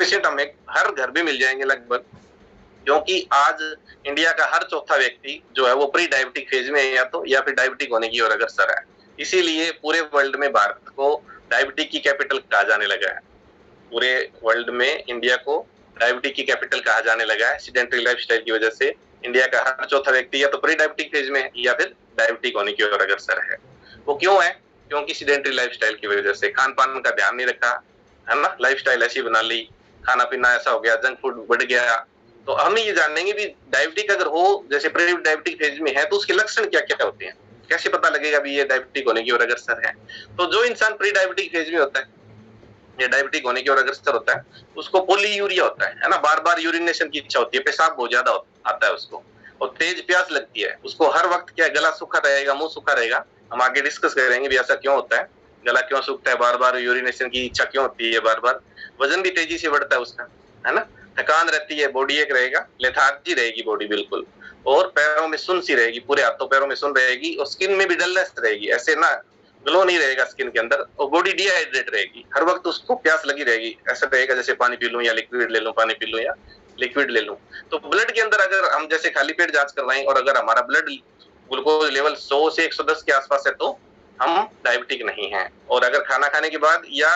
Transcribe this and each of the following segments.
Patient हमें हर घर में मिल जाएंगे लगभग, क्योंकि आज इंडिया का हर चौथा व्यक्ति जो है वो प्री डायबिटिक फेज में है, या फिर डायबिटिक होने की ओर अग्रसर है। इसीलिए पूरे वर्ल्ड में भारत को डायबिटिक की कैपिटल कहा जाने लगा है। पूरे वर्ल्ड में इंडिया को डायबिटिक की कैपिटल कहा जाने लगा है। सीडेंटरी लाइफस्टाइल की वजह से इंडिया का हर चौथा व्यक्ति या तो प्री डायबिटिक फेज में है या फिर डायबिटिक होने की ओर अग्रसर है। वो क्यों है? क्योंकि सीडेंटरी लाइफस्टाइल की वजह से खान पान का ध्यान नहीं रखा है ना, लाइफस्टाइल ऐसी बना ली, खाना पीना ऐसा हो गया, जंक फूड बढ़ गया। तो हम ये जानेंगे भी डायबिटिक अगर हो, जैसे प्री डायबिटिक फेज में है, तो उसके लक्षण क्या क्या होते हैं, कैसे पता लगेगा भी ये डायबिटिक होने की ओर अग्रसर है। तो जो इंसान प्री डायबिटिक फेज में होता है, ये डायबिटिक होने की ओर अग्रसर होता है, उसको पोलीयूरिया होता है ना, बार बार यूरिनेशन की इच्छा होती है, पेशाब बहुत ज्यादा आता है उसको, और तेज प्यास लगती है उसको। हर वक्त क्या गला सूखा रहेगा, मुंह सूखा रहेगा। हम आगे डिस्कस करेंगे भी ऐसा क्यों होता है, गला क्यों सूखता है, बार बार यूरिनेशन की इच्छा क्यों होती है बार बार। वजन भी तेजी से बढ़ता है उसका, है ना, थकान रहती है, बॉडी एक रहेगा, लेथार्जी रहेगी बॉडी बिल्कुल, और पैरों में सुन सी रहेगी, पूरे हाथों पैरों में सुन रहेगी, और स्किन में भी डलनेस रहेगी, ऐसे ना ग्लो नहीं रहेगा स्किन के अंदर, और बॉडी डिहाइड्रेट रहेगी, हर वक्त उसको प्यास लगी रहेगी, ऐसा रहेगा जैसे पानी पी लूं या लिक्विड ले लूं, पानी पी लूं या लिक्विड ले लूं। तो ब्लड के अंदर अगर हम जैसे खाली पेट जांच करवाएं और अगर हमारा ब्लड ग्लूकोज लेवल 100 से 110 के आसपास है तो हम डायबिटिक नहीं हैं। और अगर खाना खाने के बाद या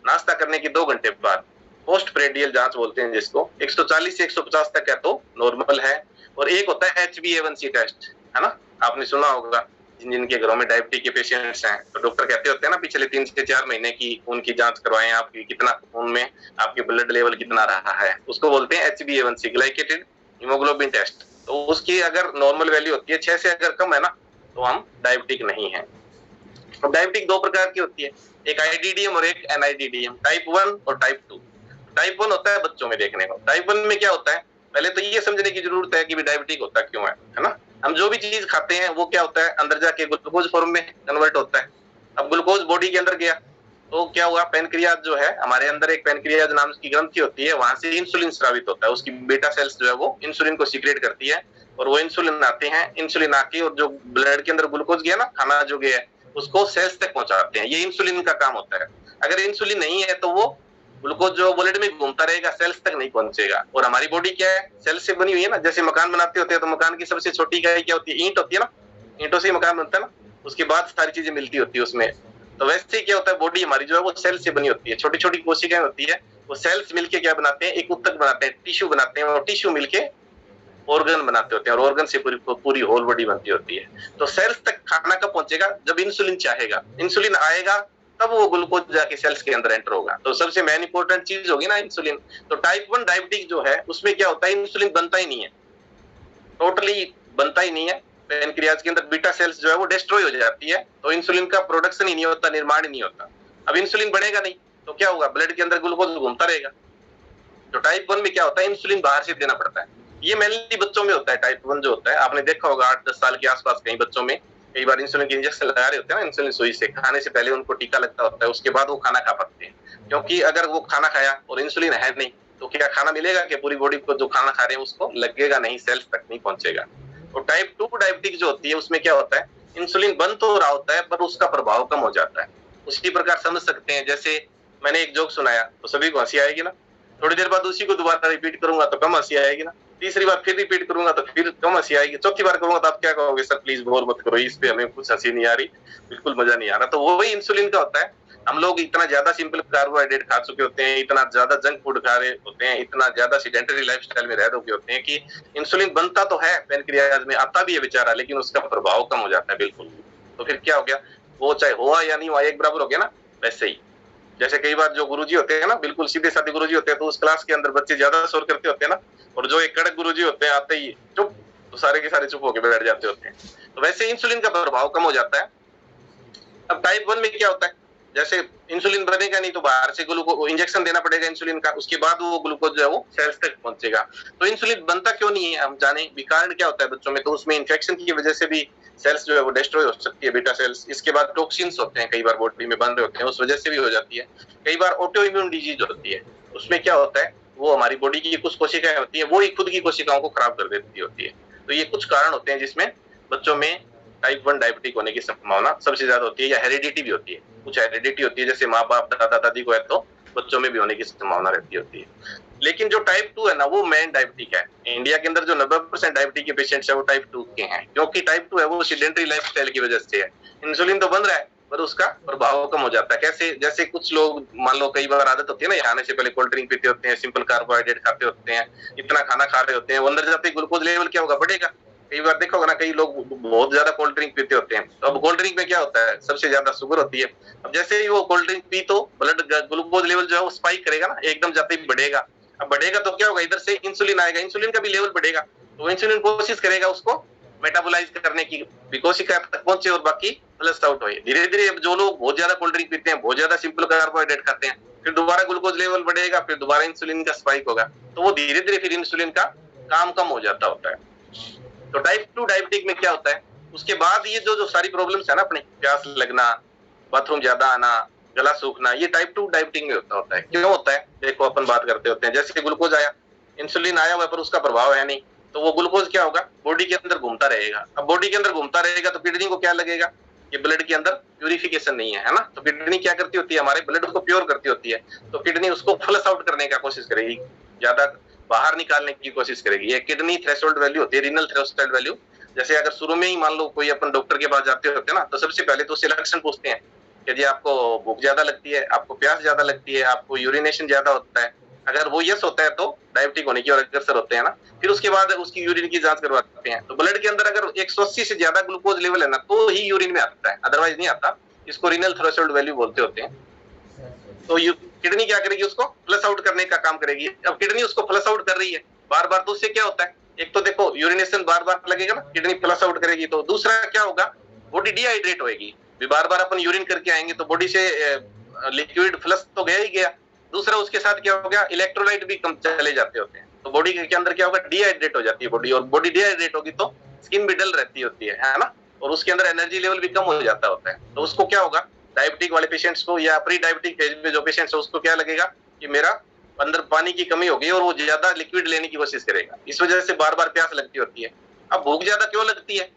नाश्ता करने के 2 घंटे बाद, पोस्ट प्रेडियल जांच बोलते हैं जिसको, 140 से 150 तक है तो नॉर्मल है। और एक होता है HbA1c टेस्ट, है ना, आपने सुना होगा, जिनके घरों में डायबिटिक के पेशेंट्स हैं तो डॉक्टर कहते होते हैं ना पिछले 3 से 4 महीने की खून की जांच करवाएं, आपकी कितना खून में आपके ब्लड लेवल कितना रहा है, उसको बोलते हैं HbA1c, ग्लाइकेटेड हीमोग्लोबिन टेस्ट। तो उसकी अगर नॉर्मल वैल्यू होती है 6 से अगर कम है ना तो हम डायबिटिक नहीं है। तो डायबिटिक 2 प्रकार की होती है, एक IDDM और एक NIDDM, टाइप 1 और टाइप 2। टाइप 1 होता है बच्चों में देखने को। टाइप 1 में क्या होता है, पहले तो ये समझने की जरूरत है कि भी डायबिटिक होता क्यों है ना। हम जो भी चीज खाते हैं वो क्या होता है, अंदर जाके ग्लूकोज फॉर्म में कन्वर्ट होता है। अब ग्लूकोज बॉडी के अंदर गया तो क्या हुआ, पेनक्रियाज जो है हमारे अंदर, एक पेनक्रियाज नाम की ग्रंथि होती है, वहां से इंसुलिन स्रावित होता है, उसकी बीटा सेल्स जो है वो इंसुलिन को सीक्रेट करती है, और वो इंसुलिन आते हैं, इंसुलिन आके और जो ब्लड के अंदर ग्लूकोज गया ना, खाना जो गया उसको सेल्स तक पहुंचाते हैं, ये इंसुलिन का काम होता है। अगर इंसुलिन नहीं है तो वो ग्लूकोज जो ब्लड में घूमता रहेगा, सेल्स तक नहीं पहुंचेगा। और हमारी बॉडी क्या है, सेल्स से बनी हुई है ना, जैसे मकान बनाते होते हैं तो मकान की सबसे छोटी इकाई क्या होती है, ईंट होती है ना, ईंटों से ही मकान बनता है ना, उसके बाद सारी चीजें मिलती होती है उसमें। तो वैसे ही क्या होता है, बॉडी हमारी जो है वो सेल से बनी होती है, छोटी छोटी कोशिकाएं होती है, वो सेल्स मिलके क्या बनाते हैं, एक उत्तक बनाते हैं, टिश्यू बनाते हैं, और टिश्यू मिलके ऑर्गन बनाते होते हैं, और ऑर्गन से पूरी होल बॉडी बनती होती है। तो सेल्स तक खाना कब पहुंचेगा, जब इंसुलिन चाहेगा, इंसुलिन आएगा तब वो ग्लूकोज जाके सेल्स के अंदर एंटर होगा। तो सबसे मेन इंपॉर्टेंट चीज होगी ना इंसुलिन। तो टाइप 1 डायबिटिक जो है उसमें क्या होता है, इंसुलिन बनता ही नहीं है, टोटली बनता ही नहीं है, पेनक्रियाज के अंदर बीटा सेल्स जो है वो डिस्ट्रॉय हो जाती है, तो इंसुलिन का प्रोडक्शन ही नहीं होता, निर्माण ही नहीं होता। अब इंसुलिन बढ़ेगा नहीं तो क्या होगा, ब्लड के अंदर ग्लूकोज घूमता रहेगा। तो टाइप 1 में क्या होता है, इंसुलिन बाहर से देना पड़ता है। ये मेनली बच्चों में होता है, टाइप 1 जो होता है, आपने देखा होगा 8-10 साल के आसपास कई बच्चों में कई बार इंसुलिन के इंजेक्शन लगा रहे होते हैं ना, इंसुलिन सुई से, खाने से पहले उनको टीका लगता होता है, उसके बाद वो खाना खा पाते हैं। क्योंकि अगर वो खाना खाया और इंसुलिन है नहीं तो क्या खाना मिलेगा कि पूरी बॉडी को जो खाना खा रहे हैं उसको लगेगा नहीं, सेल्स तक नहीं पहुंचेगा। तो टाइप 2 डायबिटिक जो होती है उसमें क्या होता है, इंसुलिन बन तो रहा होता है पर उसका प्रभाव कम हो जाता है। उसी प्रकार समझ सकते हैं, जैसे मैंने एक जोक सुनाया तो सभी को हंसी आएगी ना, थोड़ी देर बाद उसी को दोबारा रिपीट करूंगा तो कम हंसी आएगी ना, तीसरी बार फिर रिपीट करूंगा तो फिर कम हंसी आएगी, चौथी बार करूंगा तो आप क्या कहोगे, सर प्लीज बोर मत करो, इस पे हमें कुछ हंसी नहीं आ रही, बिल्कुल मजा नहीं आ रहा। तो वही इंसुलिन का होता है। हम लोग इतना ज्यादा सिंपल कार्बोहाइड्रेट खा चुके होते हैं, इतना ज्यादा जंक फूड खा रहे होते हैं, इतना ज्यादा सीडेंटरी लाइफस्टाइल में रह चुके होते हैं कि इंसुलिन बनता तो है, पेनक्रियाज में आता भी है बेचारा, लेकिन उसका प्रभाव कम हो जाता है बिल्कुल। तो फिर क्या हो गया, वो चाहे हुआ या नहीं हुआ एक बराबर हो गया ना। वैसे ही जैसे कई बार जो गुरुजी होते हैं ना, बिल्कुल सीधे साधे गुरुजी होते हैं, तो उस क्लास के अंदर बच्चे ज्यादा शोर करते होते हैं ना, और जो एक कड़क गुरुजी होते हैं आते ही चुप, तो सारे के सारे चुप होकर बैठ जाते होते हैं। तो वैसे इंसुलिन का प्रभाव कम हो जाता है। अब टाइप 1 में क्या होता है, जैसे इंसुलिन बनेगा नहीं तो बाहर से ग्लूकोज इंजेक्शन देना पड़ेगा इंसुलिन का, उसके बाद वो ग्लूकोज जो है वो सेल्स तक पहुंचेगा। तो इंसुलिन बनता क्यों नहीं है, हम जाने कारण क्या होता है बच्चों में। तो उसमें इन्फेक्शन की वजह से भी सेल्स जो है वो डिस्ट्रॉय हो सकती है, बीटा सेल्स। इसके बाद टॉक्सिन्स होते हैं, कई बार बॉडी में बन रहे होते हैं, उस वजह से भी हो जाती है। कई बार ऑटो इम्यून डिजीज होती है, उसमें क्या होता है, वो हमारी बॉडी की कुछ कोशिकाएं होती है, वो ही खुद की कोशिकाओं को खराब कर देती होती है। तो ये कुछ कारण होते हैं जिसमें बच्चों में टाइप 1 डायबिटिक होने की संभावना सबसे ज्यादा होती है, या हेरिडिटी भी होती है। कुछ हेरिडिटी होती है, जैसे माँ बाप दादा दादी को है तो बच्चों में भी होने की संभावना रहती होती है। लेकिन जो टाइप 2 है ना, वो मेन डायबिटिक है। इंडिया के अंदर जो 90% डायबिटिक के पेशेंट्स है वो टाइप 2 के हैं, क्योंकि टाइप 2 है वो सीडेंटरी लाइफस्टाइल की वजह से है। इंसुलिन तो बन रहा है पर उसका प्रभाव कम हो जाता है। कैसे? जैसे कुछ लोग मान लो कई बार आदत होती है ना, यहाँ आने से पहले कोल्ड ड्रिंक पीते होते हैं, सिंपल कार्बोहाइड्रेट खाते होते हैं, इतना खाना खा रहे होते हैं, वो अंदर जाते ही ग्लूकोज लेवल क्या होगा? बढ़ेगा। कई बार देखा होगा ना, कई लोग बहुत ज्यादा कोल्ड ड्रिंक पीते होते हैं। तो अब कोल्ड ड्रिंक में क्या होता है? सबसे ज्यादा शुगर होती है। अब जैसे ही वो कोल्ड ड्रिंक पी तो ब्लड ग्लूकोज लेवल जो है वो स्पाइक करेगा ना, एकदम जाते ही बढ़ेगा। अब बढ़ेगा तो क्या होगा? इधर से इंसुलिन आएगा, इंसुलिन का भी लेवल बढ़ेगा, तो इंसुलिन कोशिश करेगा उसको मेटाबोलाइज करने की, कोशिका तक पहुंचे और बाकी फ्लश आउट हो। धीरे धीरे जो लोग बहुत ज्यादा कोल्ड ड्रिंक पीते हैं, बहुत ज्यादा सिंपल कार्बोहाइड्रेट खाते हैं, फिर दोबारा ग्लूकोज लेवल बढ़ेगा, फिर दोबारा इंसुलिन का स्पाइक होगा, तो वो धीरे धीरे फिर इंसुलिन का काम कम हो जाता होता है। तो टाइप 2 डायबिटिक में क्या होता है? उसके बाद ये जो जो सारी प्रॉब्लम्स है ना, अपने प्यास लगना, बाथरूम ज्यादा आना, गला सूखना, ये टाइप 2 डायबिटिक में होता है। क्यों होता है? देखो, अपन बात करते होते हैं, जैसे ग्लूकोज आया, इंसुलिन आया हुआ पर उसका प्रभाव है नहीं, तो वो ग्लूकोज क्या होगा? बॉडी के अंदर घूमता रहेगा। अब बॉडी के अंदर घूमता रहेगा तो किडनी को क्या लगेगा? ये ब्लड के अंदर प्यूरिफिकेशन नहीं है, है ना? तो किडनी क्या करती होती है? हमारे ब्लड को प्योर करती होती है, तो किडनी उसको फ्लश आउट करने का कोशिश करेगी, ज्यादा बाहर निकालने की कोशिश करेगी। ये किडनी थ्रेशोल्ड वैल्यू होती है, रीनल थ्रेशोल्ड वैल्यू। जैसे अगर शुरू में ही मान लो कोई अपन डॉक्टर के पास जाते होते हैं ना, तो सबसे पहले तो उससे लक्षण पूछते हैं कि जी आपको भूख ज्यादा लगती है, आपको प्यास ज्यादा लगती है, आपको यूरिनेशन ज्यादा होता है। अगर वो यस होता है तो डायबिटिक होने की और अग्रसर होते हैं ना। फिर उसके बाद उसकी यूरिन की जांच करवाते हैं, तो ब्लड के अंदर अगर 180 से ज्यादा ग्लूकोज लेवल है ना, तो ही यूरिन में आता है, अदरवाइज नहीं आता। इसको रीनल थ्रेशोल्ड वैल्यू बोलते होते हैं। तो किडनी क्या करेगी? उसको फ्लश आउट करने का काम करेगी। अब किडनी उसको फ्लश आउट कर रही है बार बार, तो उससे क्या होता है? एक तो देखो यूरिनेशन बार बार लगेगा ना, किडनी फ्लश आउट करेगी, तो दूसरा क्या होगा? बॉडी डिहाइड्रेट होगी। बार बार अपन यूरिन करके आएंगे तो बॉडी से लिक्विड फ्लश तो गया ही गया, दूसरा उसके साथ क्या हो गया? इलेक्ट्रोलाइट भी कम चले जाते होते हैं, तो बॉडी के अंदर क्या होगा? डिहाइड्रेट हो जाती है बॉडी, और बॉडी डिहाइड्रेट होगी तो स्किन भी डल रहती होती है ना, और उसके अंदर एनर्जी लेवल भी कम हो जाता होता है। तो उसको क्या होगा? डायबिटिक वाले पेशेंट्स को या प्री डायबिटिक फेज में जो पेशेंट्स है उसको क्या लगेगा कि मेरा अंदर पानी की कमी हो गई, और वो ज्यादा लिक्विड लेने की कोशिश करेगा। इस वजह से बार बार प्यास लगती होती है। अब भूख ज्यादा क्यों लगती है?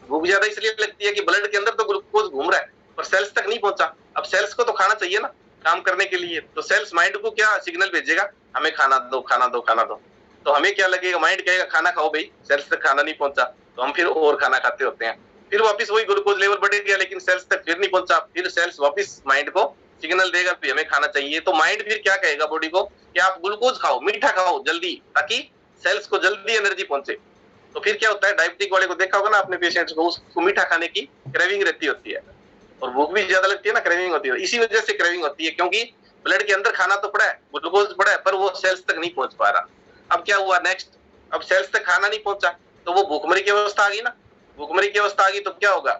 भूख ज्यादा इसलिए लगती है कि ब्लड के अंदर तो ग्लूकोज घूम रहा है पर सेल्स तक नहीं पहुंचा। अब सेल्स को तो खाना चाहिए ना काम करने के लिए, तो सेल्स माइंड को क्या सिग्नल भेजेगा? हमें खाना दो, खाना दो, खाना दो। तो हमें क्या लगेगा? माइंड कहेगा खाना खाओ भाई, सेल्स तक खाना नहीं पहुंचा, तो हम फिर और खाना खाते होते हैं। फिर वापस वही ग्लूकोज लेवल बढ़ गया, लेकिन सेल्स तक फिर नहीं पहुंचा, फिर सेल्स वापस माइंड को सिग्नल देगा कि हमें खाना चाहिए। तो माइंड फिर क्या कहेगा बॉडी को कि आप ग्लूकोज खाओ, मीठा खाओ जल्दी, ताकि सेल्स को जल्दी एनर्जी पहुंचे। तो फिर क्या होता है? डायबिटिक वाले को देखा होगा ना अपने पेशेंट्स को, उसको मीठा खाने की क्रेविंग रहती होती है, और भूख भी ज्यादा लगती है ना, क्रेविंग होती है। इसी वजह से क्रेविंग होती है, क्योंकि ब्लड के अंदर खाना तो पड़ा है, ग्लूकोज पड़ा है, पर वो सेल्स तक नहीं पहुंच पा रहा। अब क्या हुआ नेक्स्ट? अब सेल्स तक खाना नहीं पहुंचा तो वो भूखमरी की अवस्था आ गई ना। भूखमरी की अवस्था आ गई तो क्या होगा?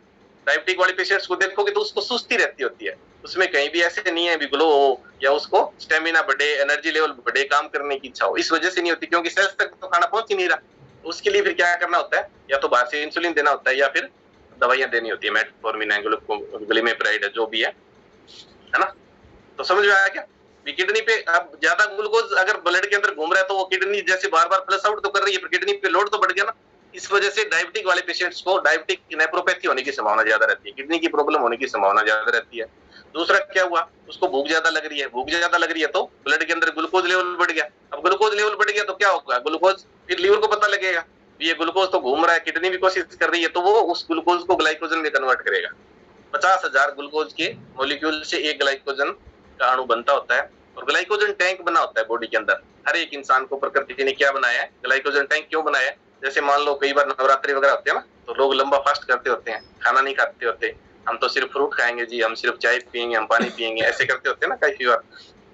डायबिटिक वाले पेशेंट्स को देखोगे तो उसको सुस्ती रहती होती है, उसमें कहीं भी ऐसे नहीं है भी ग्लो हो या उसको स्टेमिना बढ़े, एनर्जी लेवल बढ़े, काम करने की इच्छा हो। इस वजह से नहीं होती, क्योंकि सेल्स तक तो खाना पहुंच ही नहीं रहा। उसके लिए फिर क्या करना होता है? या तो बाहर से इंसुलिन देना होता है, या फिर दवाइयां देनी होती है, मेटफॉर्मिन है, ग्लिमेप्राइड है, जो भी है ना। तो समझ में आया क्या? किडनी पे अब ज्यादा ग्लूकोज अगर ब्लड के अंदर घूम रहा है तो वो किडनी जैसे बार बार फ्लश आउट तो कर रही है, पर किडनी पे लोड तो बढ़ गया ना। इस वजह से डायबिटिक वाले पेशेंट्स को डायबिटिक नेफ्रोपैथी होने की संभावना ज्यादा रहती है, किडनी की प्रॉब्लम होने की संभावना ज्यादा रहती है। दूसरा क्या हुआ? उसको भूख ज्यादा लग रही है, भूख ज्यादा लग रही है तो ब्लड के अंदर ग्लूकोज लेवल बढ़ गया। अब ग्लूकोज लेवल बढ़ गया तो क्या होगा? ग्लूकोज फिर लीवर को पता लगेगा ये ग्लूकोज तो घूम रहा है, किडनी भी कोशिश कर रही है, तो वो उस ग्लूकोज को ग्लाइकोजन में कन्वर्ट करेगा। 50,000 ग्लूकोज के मॉलिक्यूल से एक ग्लाइकोजन का अणु बनता होता है, और ग्लाइकोजन टैंक बना होता है बॉडी के अंदर। हर एक इंसान को प्रकृति ने क्या बनाया है? ग्लाइकोजन टैंक क्यों बनाया है? जैसे मान लो कई बार नवरात्रि वगैरह होते हैं ना, तो लोग लंबा फास्ट करते होते हैं, खाना नहीं खाते होते, हम तो सिर्फ फ्रूट खाएंगे जी, हम सिर्फ चाय पियेंगे, हम पानी पियेंगे, ऐसे करते होते हैं ना कई बार।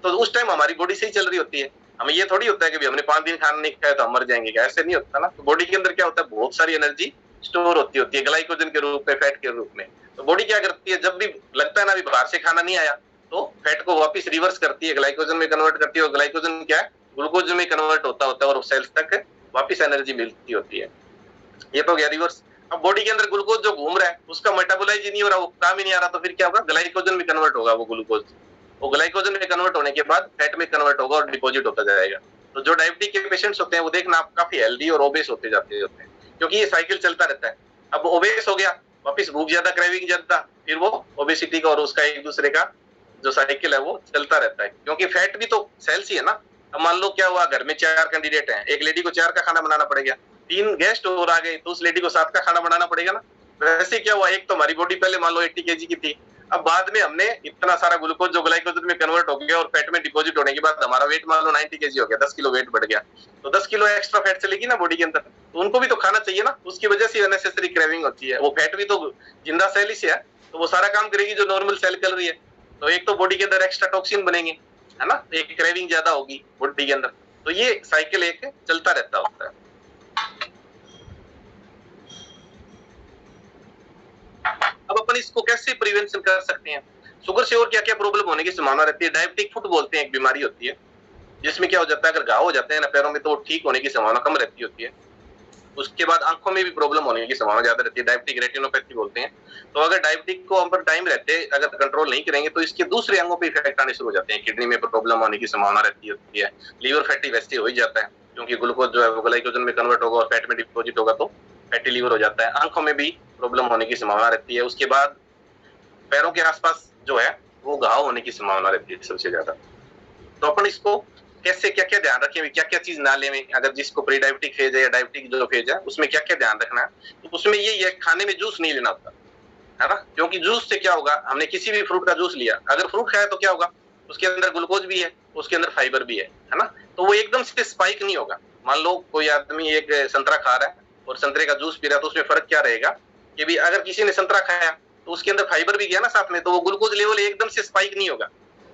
तो उस टाइम हमारी बॉडी सही चल रही होती है, हमें ये थोड़ी होता है कि हमने 5 दिन खाना नहीं खाया तो हम मर जाएंगे, ऐसे नहीं होता ना। तो बॉडी के अंदर क्या होता है? बहुत सारी एनर्जी स्टोर होती है ग्लाइकोजन के रूप में, फैट के रूप में। तो बॉडी क्या करती है? जब भी लगता है ना अभी बाहर से खाना नहीं आया, तो फैट को वापस रिवर्स करती है, ग्लाइकोजन में कन्वर्ट करती है, और ग्लाइकोजन क्या है? ग्लूकोज में कन्वर्ट होता है और सेल्स तक वापस एनर्जी मिलती होती है। ये तो गया रिवर्स। अब बॉडी के अंदर ग्लूकोज जो घूम रहा है उसका मेटाबोलाइज ही नहीं हो रहा, वो काम ही नहीं आ रहा, तो फिर क्या होगा? ग्लाइकोजन में कन्वर्ट होगा वो ग्लूकोज, वो ग्लाइकोजन में कन्वर्ट होने के बाद फैट में कन्वर्ट होगा और डिपॉजिट होता जाएगा। तो जो डायबिटिक के पेशेंट्स होते हैं वो देखना आप काफी हेल्दी और ओबेस होते जाते होते हैं, क्योंकि ये साइकिल चलता रहता है। अब ओबेस हो गया, वापिस भूख ज्यादा, क्रेविंग ज्यादा, फिर वो ओबेसिटी का और उसका एक दूसरे का जो साइकिल है वो चलता रहता है, क्योंकि फैट भी तो सेल्स ही है ना। अब मान लो क्या हुआ, घर में 4 कैंडिडेट हैं, एक लेडी को 4 का खाना बनाना पड़ेगा, 3 गेस्ट और आ गए तो उस लेडी को 7 का खाना बनाना पड़ेगा ना। वैसे क्या हुआ, एक तो हमारी बॉडी पहले मान लो 80 केजी की थी, अब बाद में हमने इतना सारा ग्लूकोज जो ग्लाइकोजेन में कन्वर्ट हो गया और फैट में डिपॉजिट होने के बाद हमारा वेट मान लो 90 केजी हो गया, 10 किलो वेट बढ़ गया, तो 10 किलो एक्स्ट्रा फैट चलेगी ना बॉडी के अंदर, तो उनको भी तो खाना चाहिए ना, उसकी वजह से अननेसेसरी क्रेविंग होती है। वो फैट भी तो जिंदा सेल ही से है, तो वो सारा काम करेगी जो नॉर्मल सेल कर रही है, तो एक तो बॉडी के अंदर एक्स्ट्रा टॉक्सिन बनेंगे, है ना, एक क्रेविंग ज्यादा होगी बॉडी के अंदर, तो ये साइकिल एक चलता रहता होता है। अब अपन इसको कैसे प्रिवेंशन कर सकते हैं, शुगर से और क्या क्या प्रॉब्लम होने की संभावना रहती है। डायबिटिक फुट बोलते हैं, एक बीमारी होती है जिसमें क्या हो जाता है, अगर घाव हो जाते हैं ना पैरों में तो वो ठीक होने की संभावना कम रहती होती है। उसके बाद आंखों में भी प्रॉब्लम होने की संभावना ज्यादा रहती है, डायबिटिक रेटिनोपैथी बोलते हैं। तो अगर डायबिटिक को हम पर टाइम रहते अगर कंट्रोल नहीं करेंगे तो इसके दूसरे अंगों पे इफेक्ट आने शुरू हो जाते हैं, किडनी में प्रॉब्लम होने की संभावना रहती होती है, लीवर फैटी वैसे हो ही जाता है, क्योंकि ग्लूकोज जो है वो ग्लाइकोजन में कन्वर्ट होगा और फैट में डिपॉजिट होगा तो फैटी लीवर हो जाता है। आंखों में भी प्रॉब्लम होने की संभावना रहती है। उसके बाद पैरों के आसपास जो है वो घाव होने की संभावना रहती है सबसे ज्यादा। तो अपन इसको कैसे क्या क्या ध्यान रखें, क्या क्या चीज ना लें, अगर जिसको प्री डायबिटिक फेज है या डायबिटिक जो फेज है उसमें क्या क्या ध्यान रखना है, तो उसमें ये खाने में जूस नहीं लेना होता है ना, क्योंकि जूस से क्या होगा, हमने किसी भी फ्रूट का जूस लिया, अगर फ्रूट खाया तो क्या होगा, उसके अंदर ग्लूकोज भी है, उसके अंदर फाइबर भी है ना, तो वो एकदम से स्पाइक नहीं होगा। मान लो कोई आदमी एक संतरा खा रहा है और संतरे का जूस पी रहा है, तो उसमें फर्क क्या रहेगा कि भी अगर किसी ने संतरा खाया तो उसके अंदर फाइबर भी गया ना साथ में, तो वो ग्लूकोज लेवल एकदम से स्पाइक नहीं होगा,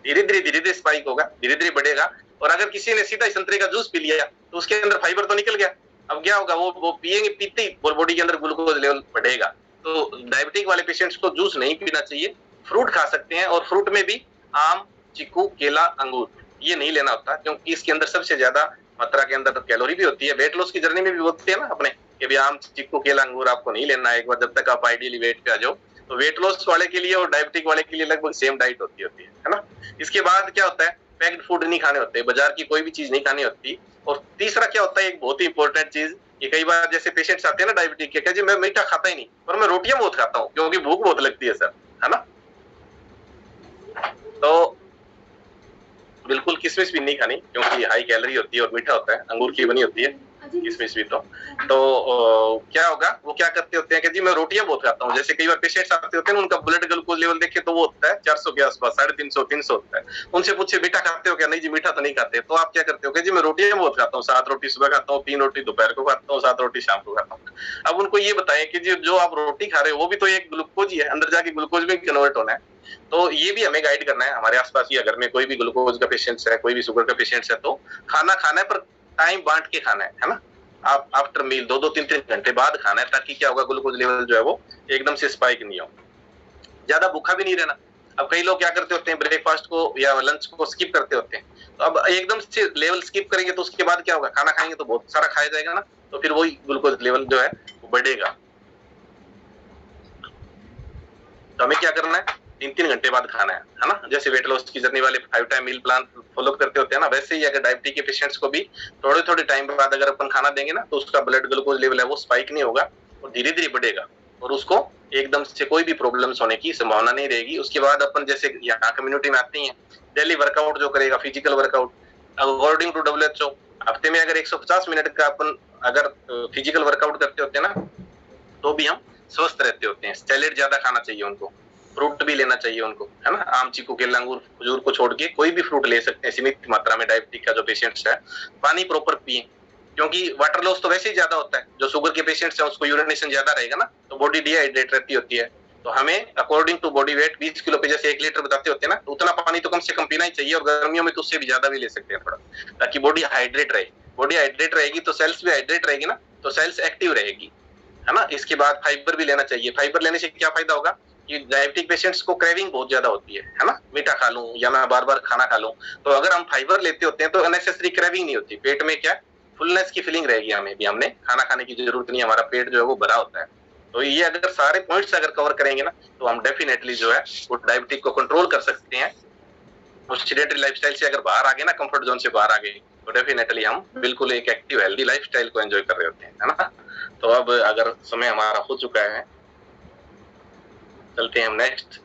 धीरे धीरे स्पाइक होगा, धीरे धीरे बढ़ेगा। और अगर किसी ने सीधा संतरे का जूस पी लिया तो उसके अंदर फाइबर तो निकल गया, अब क्या होगा, वो पिएंगे, पीते ही और बॉडी के अंदर ग्लूकोज लेवल बढ़ेगा। तो डायबिटिक वाले पेशेंट्स को जूस नहीं पीना चाहिए, फ्रूट खा सकते हैं, और फ्रूट में भी आम, चीकू, केला, अंगूर ये नहीं लेना होता, क्योंकि इसके अंदर सबसे ज्यादा मात्रा के अंदर कैलोरी भी होती है। वेट लॉस की जर्नी में भी बोलते हैं ना अपने कि भी आम, चीकू, केला, अंगूर आपको नहीं लेना है एक बार, जब तक आप आइडियली वेट पे आ जाओ। तो वेट लॉस वाले के लिए और डायबिटिक वाले के लिए लगभग सेम डाइट होती है ना। इसके बाद क्या होता है, पैक्ड फूड नहीं खाने होते, बाजार की कोई भी चीज नहीं खानी होती। और तीसरा क्या होता है, एक बहुत ही इंपॉर्टेंट चीज, कि कई बार जैसे पेशेंट्स आते हैं ना डायबिटिक के, जी मैं मीठा खाता ही नहीं, पर मैं रोटियां बहुत खाता हूँ क्योंकि भूख बहुत लगती है सर, है ना। तो बिल्कुल किशमिश भी नहीं खानी, क्योंकि हाई कैलोरी होती है और मीठा होता है, अंगूर की बनी होती है किशमिश भी। तो क्या होगा, वो क्या करते होते हैं कि जी मैं रोटियां बहुत खाता हूँ। जैसे कई बार पेशेंट्स आते होते हैं उनका ब्लड ग्लूकोज लेवल देखे तो वो होता है 400 के आसपास, 350 300 होता है। उनसे पूछे मीठा खाते हो क्या, नहीं जी मीठा तो नहीं खाते। तो आप क्या करते हो कि जी मैं रोटियां बहुत खाता हूँ, 7 रोटी सुबह खाता हूँ, 3 रोटी दोपहर को खाता हूँ, 7 रोटी शाम को खाता हूँ। अब उनको ये बताएं कि जी जो आप रोटी खा रहे हो वो भी तो एक ग्लूकोज ही है, अंदर जाके ग्लूकोज में कन्वर्ट होना है। तो ये भी हमें गाइड करना है, हमारे आसपास या घर में कोई भी ग्लूकोज का पेशेंट है, कोई भी शुगर का पेशेंट है, तो खाना खाना है पर टाइम बांट के खाना है ना। आप आफ्टर मील 2-2 3-3 घंटे बाद खाना है, ताकि क्या होगा, ग्लूकोज लेवल जो है वो एकदम से स्पाइक नहीं हो। ज्यादा भूखा भी नहीं रहना। अब कई लोग क्या करते होते हैं, ब्रेकफास्ट को या लंच को स्किप करते होते हैं, तो अब एकदम से लेवल स्किप करेंगे तो उसके बाद क्या होगा, खाना खाएंगे तो बहुत सारा खाया जाएगा ना, तो फिर वही ग्लूकोज लेवल जो है वो बढ़ेगा। तो हमें क्या करना है, 3-3 घंटे बाद खाना है ना। जैसे वेट लॉस की जर्नी वाले 5 टाइम मील प्लान फॉलो करते होते हैं ना, वैसे ही अगर डायबिटीज के पेशेंट्स को भी थोड़े थोड़े टाइम बाद अगर अपन खाना देंगे ना, तो उसका ब्लड ग्लूकोज लेवल है वो स्पाइक नहीं होगा और धीरे धीरे बढ़ेगा, और उसको एकदम से कोई भी प्रॉब्लम्स होने की संभावना नहीं रहेगी। उसके बाद अपन जैसे यहाँ कम्युनिटी में आते हैं, डेली वर्कआउट जो करेगा, physical workout according to WHO हफ्ते में अगर 150 मिनट का अपन अगर फिजिकल वर्कआउट करते होते हैं ना, तो भी हम स्वस्थ रहते होते हैं। सैलेड ज्यादा खाना चाहिए उनको, फ्रूट भी लेना चाहिए उनको, है ना। आम, चीकू, केला, अंगूर, खजूर को छोड़ के कोई भी फ्रूट ले सकते हैं सीमित मात्रा में। डायबिटिक का जो पेशेंट्स है, पानी प्रॉपर पिए, क्योंकि वाटर लॉस तो वैसे ही ज्यादा होता है। जो शुगर के पेशेंट्स हैं उसको यूरिनेशन ज्यादा रहेगा ना, तो बॉडी डिहाइड्रेट रहती होती है। तो हमें according to body weight 20 kilo पे जैसे 1 लीटर बताते होते हैं ना, तो उतना पानी तो कम से कम पीना ही चाहिए, और गर्मियों में तो उससे भी ज्यादा भी ले सकते हैं थोड़ा, ताकि बॉडी हाइड्रेट रहे। बॉडी हाइड्रेट रहेगी तो सेल्स भी हाइड्रेट रहेगी ना, तो सेल्स एक्टिव रहेगी, है ना। इसके बाद फाइबर भी लेना चाहिए। फाइबर लेने से क्या फायदा होगा कि डायबिटिक पेशेंट्स को क्रेविंग बहुत ज्यादा होती है ना, मीठा खा लूं या मैं बार बार खाना खा लूं। तो अगर हम फाइबर लेते होते हैं तो अननेसेसरी क्रेविंग नहीं होती, पेट में क्या फुलनेस की फीलिंग रहेगी, हमें भी हमने खाना खाने की जरूरत नहीं, हमारा पेट जो है वो भरा होता है। तो ये अगर सारे पॉइंट्स अगर कवर करेंगे ना, तो हम डेफिनेटली जो है वो डायबिटिक को कंट्रोल कर सकते हैं। उस सेडेंटरी लाइफस्टाइल से अगर बाहर आ गए ना, कंफर्ट जोन से बाहर आ गए, तो डेफिनेटली हम बिल्कुल एक एक्टिव हेल्दी लाइफस्टाइल को एंजॉय कर रहे होते हैं, है ना। तो अब अगर समय हमारा हो चुका है, चलते हैं हम नेक्स्ट